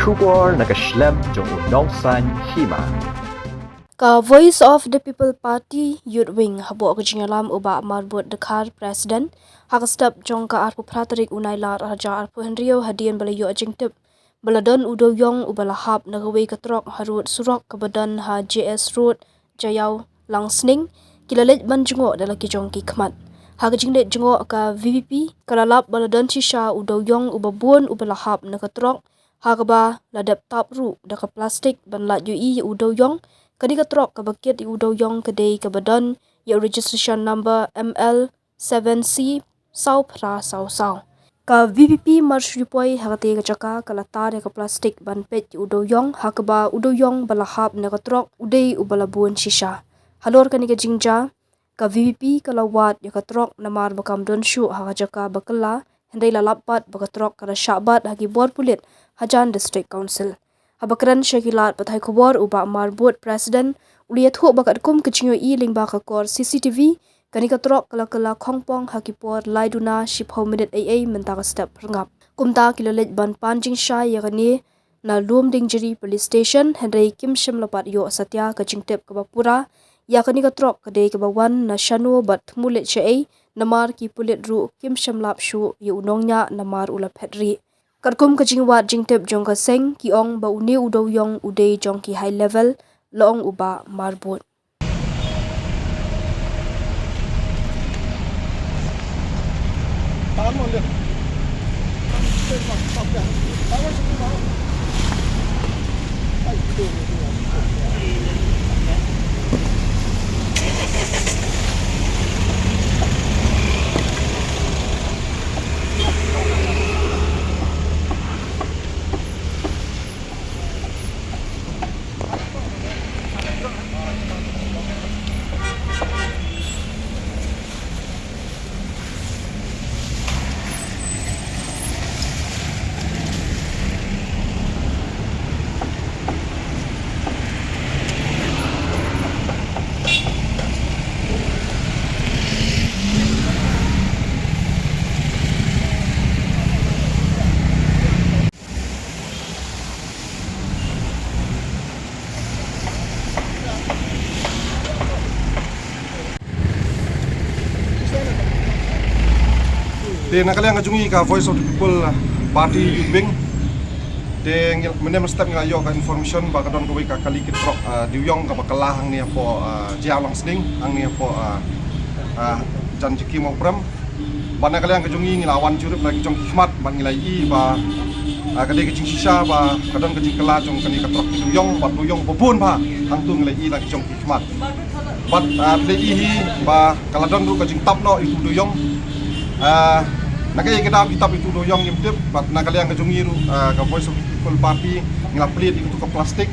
Shubor nakaslem jong unongsan hima. Ka Voice of the People Party Youth Wing habo ka jingalam uba marbut dekhar President hakastap jong ka arpu pratarik unailar raja arpu Henrio hadian balayo ajingtip baladon udoyong ubalahap nagawe katrok harut surok kabadan ha JS Road Jayau Langsning kilalet banjungo dalaki jong ki khmat hagajinglet jungo ka VVP kalalap baladon shisha udoyong ubabun ubalahap nakatrok hagaba ladap tapru daka plastik banlat yui udoyong kadi katrok kabakit udoyong kadai kabadan ya registration number ML7C sau pra sau ka VVP marshupoi hagate kachaka kalatar ka plastik ban pet udoyong hakaba udoyong balahap nakatrok udai ubalabun shisha halor kani ka jingja ka VVP kalawat ya katrok namar bakam don shu hagajaka bakala hendai lalapat bakatrok kada syabat hagi bor pulit Hajan District Council habakran syakilat pathai khobor uba marbut President uliat hu bakat kum kecingyo i lingba ka kor CCTV kani katrok kala khongpong hakipor laiduna shipho minute AA mentaka step rengap kumta kilolet ban panjing sha yakani na lum dingjeri police station hendai kim shim lapat yo satya kachingtep kabapura yakani katrok kadai kabawan na shanu bat mulet chai namar ki pulit ru kim shim lap shu yu nongnya namar ula phedri Karkum kajingwat jingtep jong ka seng ki ong ba uni udoyong udai jong ki high level loong uba marbut. Di nakaliang ngajungi ka Voice of the People Party Youth Wing. Di menem step ngayo ka information ba kadon kowe ka kali kitrok diuyong ka bakalah ang niya po Jayau Langsning ang niya po janjiki mo pram. Ba nakaliang ngajungi ngilawan jurup lagi jong hikmat ban ngilai ba kadai kecing sisa ba kadon kecing kala jong kani katrok diuyong ba duyong bobun ba hang tu ngilai lagi jong hikmat. Bat play ba kaladon ru kecing tapno itu duyong nakai kita kitab itu doyong nyimtip bat nakaliang kajungiru ka Voice of People Party ngila pelit itu ka plastik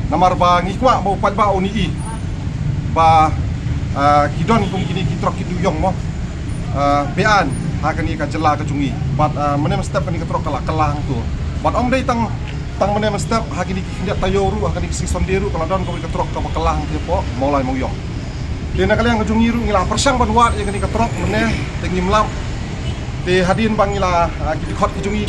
namar ba ngikwa mau pat ba oni ba kidon kum kini kitrok kiduyong mo bean hakani ka jela kajungi bat menem step kani katrok kala tu bat om dei tang menem step hakini kindak tayoru hakani si sonderu kalau don ko katrok ka bakalang po mulai mau yong di nakaliang kajungiru ngila persang ban wat yang kani katrok meneh tengi melam di hadin bang ila kita khot kijungi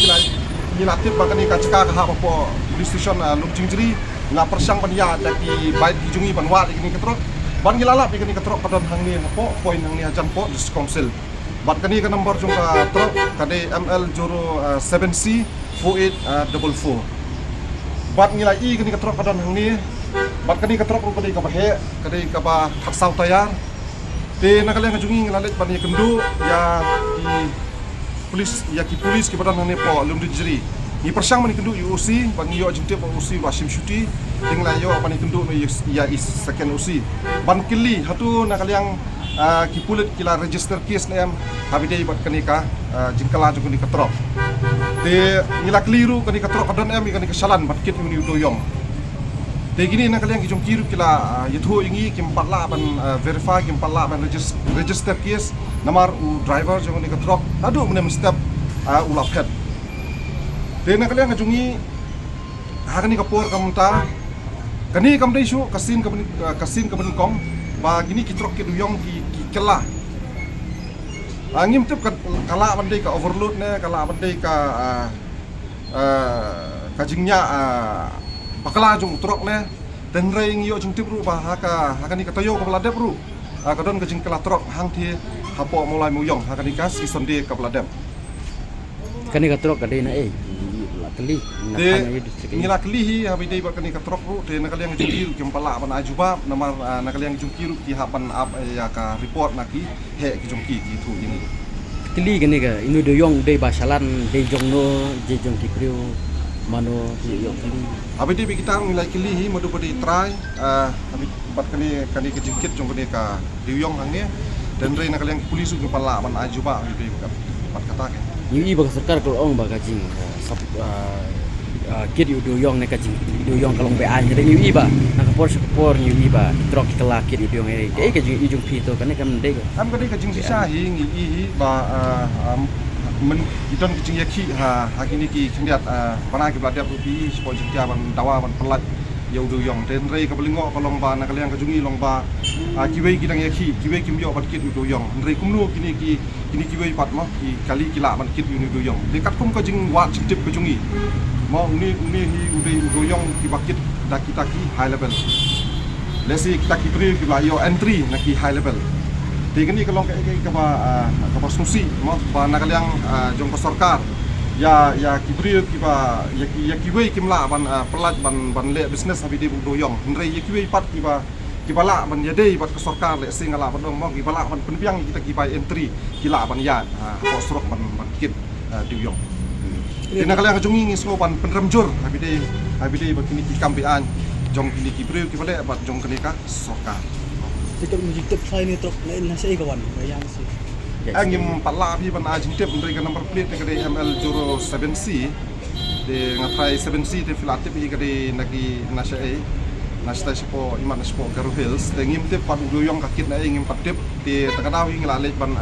ila tip bang ni kacaka ka po police station luk jingjri na persang ban ya daki bait kijungi ban wat ini ketrok ban ila lap ini ketrok kadon hang ni po point hang ni ajan po dis council bat kani ka number jong ka trok kade ML07C 4844 bat ngila i kani ketrok kadon hang ni bat kani ketrok ru kade ka bahe kade ka ba khaksau tayar di nakaliang ngajungi ngalalet ban ni kendu ya di polis ki badan hane po lum dijeri ni persang mani kendu UC bang yo jinte po UC Wasim Shuti tingla yo apa ni kendu no ya is second UC ban kili hatu nakaliang ki pulit kila register case nem habide bat kanika jingkala jung ni katrok de ngila keliru kani katrok kadon em kani kesalan bat kit ni doyong de gini nakaliang ki jung kiru kila yetho ingi ki patla ban verify ki patla ban register case namar driver jong ni katrok adu menem step ulap head de nakaliang ngajungi hakani kapor kamunta kani kamdai shu kasin kaben kong ba gini kitrok ki duyong ki kela angim tip kala bandai ka overload ne kala bandai ka kajingnya bakala jong utrok ne dan reng yo jong tip ru ba haka ni katayo ka beladep ru kadon kajing kala trok hang thi hapo mulai muyong haka ni ka season de ka beladep Kani katrok kadai na kali na de hanya distrik ini. ngila klihi habi de ba kani ka trok ru de na kaliang jong kiru kem pala ban ajuba namar na kaliang jong kiru ki hapan ap ya ka report na ki he ki jong ki thu ini Kali kani ka inu doyong dei basalan dei jongno je jong kipriu mano yo kali. habi de kita ngila klihi modu bodi try habi bat kani ke jingkit jong kani ka diuyong hang ne dan re na kaliang pulis ki pala ban ajuba habi de bat kata ke Yui bang sarkar kalau ong baga jing sap kid yu doyong ne kajing doyong kalong be anya de yui ba nak por yui ba trok kala kid yu doyong e ke kajing ijung pito kan kam de am kadi kajing sisa hi ngi hi ba men idon kajing yaki ha kini ki kendiat pana ki bladap pi sport jingkia ban dawa ban pelat ya udu yong den rei ka belingo kolong ba nak liang kajungi long ba kiwei kidang yaki kiwei kim yo bat kid udu yong rei kumnu kini kiwei pat mo ki kali kila ban kid udu yong dekat kum kajing wat cip kajungi mo uni hi udu yong ki bakit kita ki high level lesi kita ki pri ki ba yo entry na ki high level de kini kalong ka ba susi mo ba nak liang jong ka sarkar ya kibril kiba ya kiwei kimla ban pelat ban le business habi di doyong ndrei ya kiwei pat kiba la ban ya dei bat ke sarkar le singala ban dong mo kiba la ban penpiang kita kiba entry kila ban ya ko srok ban kit doyong dina kala kajungi ngi so ban penramjur habi dei bat kini kambian jong kini kibril kiba le bat jong kini ka sarkar Tikap mujitip saya ni truk lain nasi kawan bayang sih. angim pala bi ban ajing tip ndrei ka number plate ne kade ML07C de ngatrai 7C de filatip hi kade nagi nasha e nasta sipo iman sipo Garo Hills de ngim tip pat doyong kakit na ngim pat tip de takadaw hi ngala ban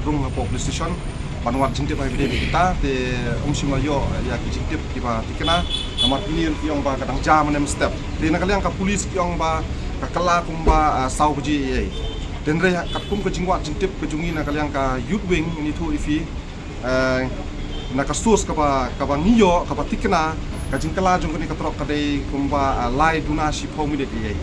rung po police station ban wat jing tip ai de kita de simayo ya jing tip kiba tikena nomor pilih yang ba kadang jam nem step de nakaliang ka police yang ba kakala kumba sau ji dan re kat kum ke jingwat jintip ke jungi na kaliang ka youth wing ini tu ifi na kasus ka ba ngiyo ka ba tikna ka jingkala jong ni ka trok ka dei kumba lai duna shi phomide ye